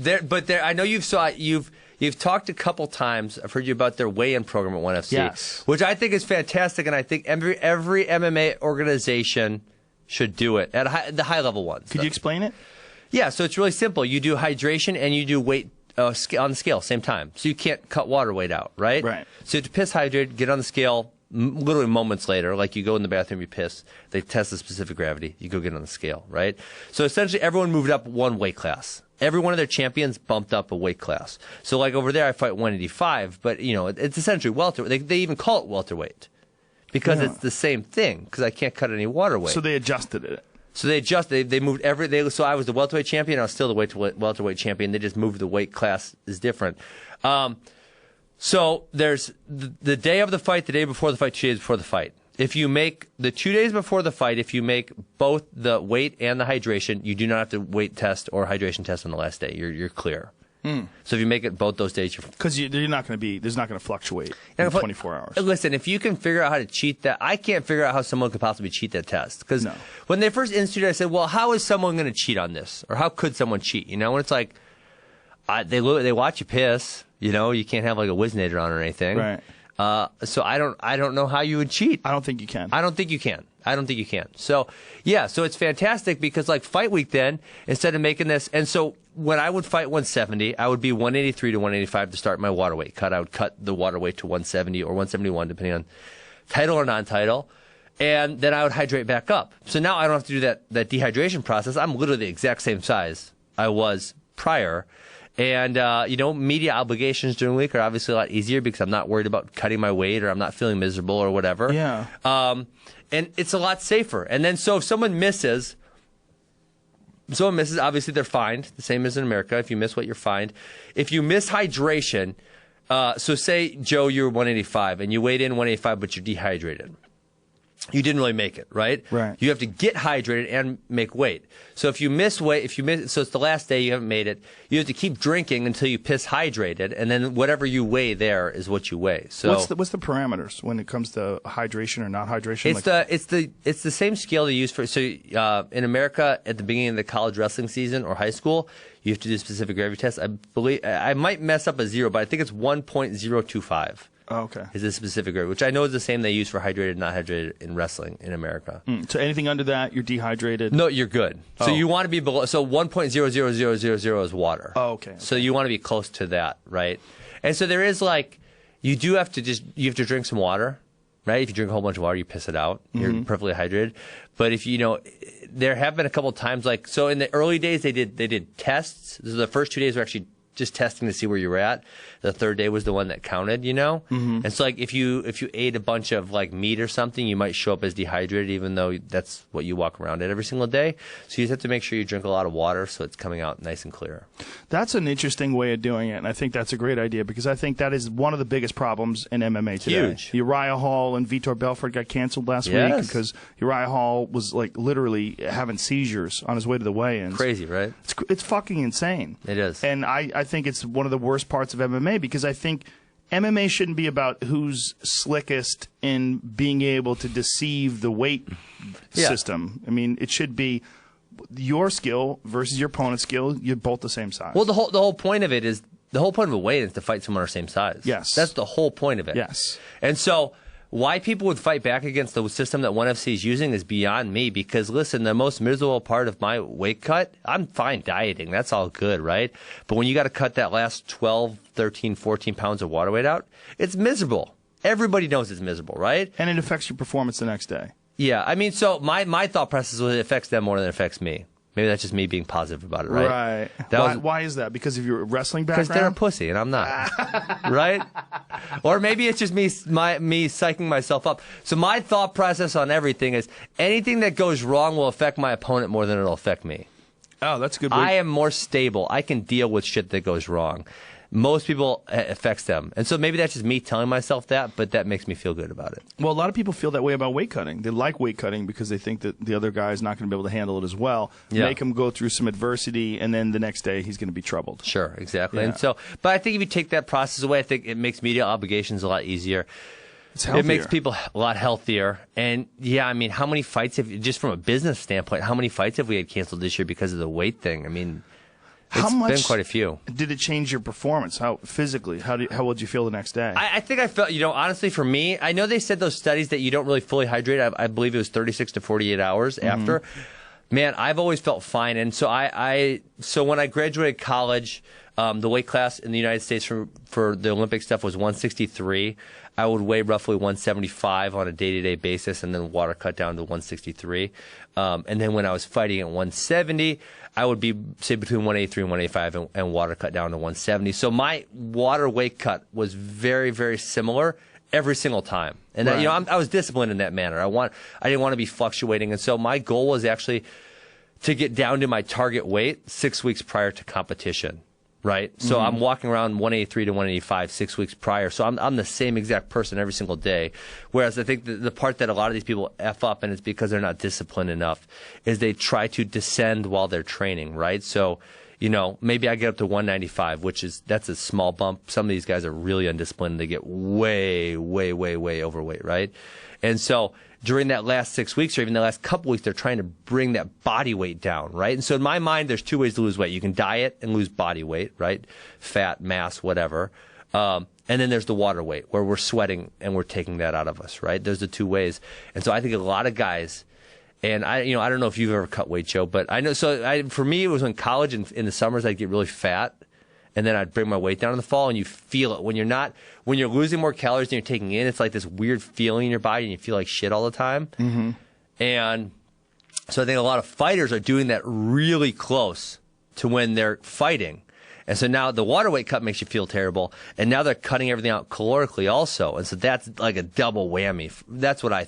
I know you've talked a couple times. I've heard you about their weigh-in program at ONE FC, yes, which I think is fantastic, and I think every MMA organization should do it at the high level ones. Could you explain it? Yeah, so it's really simple. You do hydration and you do weight on the scale same time, so you can't cut water weight out, right? Right. So you have to piss hydrate, get on the scale. Literally moments later, like you go in the bathroom, you piss, they test the specific gravity, you go get on the scale, right? So essentially everyone moved up one weight class. Every one of their champions bumped up a weight class. So like over there I fight 185, but it's essentially welterweight. They even call it welterweight because it's the same thing because I can't cut any water weight. So they adjusted it. So they moved so I was the welterweight champion, I was still the welterweight champion. They just moved the weight class is different. So there's the day of the fight, the day before the fight, 2 days before the fight. If you make the 2 days before the fight, if you make both the weight and the hydration, you do not have to weight test or hydration test on the last day. You're clear. So if you make it both those days, because there's not going to fluctuate in 24 hours. Listen, if you can figure out how to cheat that, I can't figure out how someone could possibly cheat that test. Because when they first instituted, I said, well, how is someone going to cheat on this, or how could someone cheat? When it's like they watch you piss. You can't have like a Whiznator on or anything. Right. So I don't know how you would cheat. I don't think you can. I don't think you can. So so it's fantastic because like fight week then, instead of making this, and so when I would fight 170, I would be 183 to 185 to start my water weight cut. I would cut the water weight to 170 or 171 depending on title or non-title. And then I would hydrate back up. So now I don't have to do that dehydration process. I'm literally the exact same size I was prior. And, media obligations during the week are obviously a lot easier because I'm not worried about cutting my weight or I'm not feeling miserable or whatever. Yeah. And it's a lot safer. And then so if someone misses, obviously they're fined, the same as in America. If you miss weight, you're fined. If you miss hydration, so say, Joe, you're 185 and you weighed in 185, but you're dehydrated. You didn't really make it, right? Right. You have to get hydrated and make weight. So if you miss weight, so it's the last day you haven't made it, you have to keep drinking until you piss hydrated, and then whatever you weigh there is what you weigh. So what's the parameters when it comes to hydration or not hydration? It's the same scale they use for in America at the beginning of the college wrestling season or high school, you have to do a specific gravity test. I believe I might mess up a zero, but I think it's 1.025. Oh, okay. Is a specific grade, which I know is the same they use for hydrated and not hydrated in wrestling in America. So anything under that, you're dehydrated? No, you're good. So you want to be below. So 1.00000 is water. Oh, okay. So you want to be close to that, right? And so there is you have to drink some water, right? If you drink a whole bunch of water, you piss it out. You're perfectly hydrated. But if there have been a couple of times so in the early days they did tests. So the first 2 days were actually just testing to see where you were at. The third day was the one that counted, And so if you ate a bunch of meat or something, you might show up as dehydrated, even though that's what you walk around at every single day. So you just have to make sure you drink a lot of water so it's coming out nice and clear. That's an interesting way of doing it, and I think that's a great idea because I think that is one of the biggest problems in MMA today. Huge. Uriah Hall and Vitor Belfort got canceled last week because Uriah Hall was literally having seizures on his way to the weigh-ins. Crazy, right? It's fucking insane. It is. And I think it's one of the worst parts of MMA because I think MMA shouldn't be about who's slickest in being able to deceive the weight system. I mean, it should be your skill versus your opponent's skill. You're both the same size. Well, the whole point of it is the whole point of a weight is to fight someone our same size. Yes, that's the whole point of it. Yes, and so why people would fight back against the system that ONE FC is using is beyond me because, listen, the most miserable part of my weight cut, I'm fine dieting. That's all good, right? But when you got to cut that last 12, 13, 14 pounds of water weight out, it's miserable. Everybody knows it's miserable, right? And it affects your performance the next day. Yeah. I mean, so my thought process was it affects them more than it affects me. Maybe that's just me being positive about it, right? Right. Why is that? Because of your wrestling background? Because they're a pussy and I'm not, right? Or maybe it's just me psyching myself up. So my thought process on everything is anything that goes wrong will affect my opponent more than it'll affect me. Oh, that's a good. I am more stable. I can deal with shit that goes wrong. Most people, it affects them. And so maybe that's just me telling myself that, but that makes me feel good about it. Well, a lot of people feel that way about weight cutting. They like weight cutting because they think that the other guy is not going to be able to handle it as well. Yeah. Make him go through some adversity, and then the next day he's going to be troubled. Sure, exactly. Yeah. And so, but I think if you take that process away, I think it makes media obligations a lot easier. It's healthier. It makes people a lot healthier. And, yeah, I mean, how many fights just from a business standpoint, how many fights have we had canceled this year because of the weight thing? I mean... How much been quite a few. Did it change your performance? How physically? How would you feel the next day? I think I felt, honestly, for me, I know they said those studies that you don't really fully hydrate. I believe it was 36 to 48 hours after. Man, I've always felt fine. And so so when I graduated college, the weight class in the United States for the Olympic stuff was 163. I would weigh roughly 175 on a day-to-day basis, and then water cut down to 163. And then when I was fighting at 170, I would be, say, between 183 and 185, and water cut down to 170. So my water weight cut was very, very similar every single time. And right. I was disciplined in that manner. I didn't want to be fluctuating. And so my goal was actually to get down to my target weight 6 weeks prior to competition. Right? So I'm walking around 183 to 185 6 weeks prior. So I'm the same exact person every single day. Whereas I think the part that a lot of these people F up, and it's because they're not disciplined enough, is they try to descend while they're training, right? So, maybe I get up to 195, that's a small bump. Some of these guys are really undisciplined. They get way, way, way, way overweight, right? And so during that last 6 weeks, or even the last couple weeks, they're trying to bring that body weight down, right? And so in my mind, there's two ways to lose weight. You can diet and lose body weight, right? Fat, mass, whatever. And then there's the water weight, where we're sweating and we're taking that out of us, right? There's the two ways. And so I think a lot of guys, and I don't know if you've ever cut weight, Joe, but I know. So for me, it was in college, and in the summers, I'd get really fat, and then I'd bring my weight down in the fall, and you feel it when you're losing more calories than you're taking in. It's like this weird feeling in your body, and you feel like shit all the time. And so I think a lot of fighters are doing that really close to when they're fighting. And so now the water weight cut makes you feel terrible, and now they're cutting everything out calorically also. And so that's like a double whammy. That's what I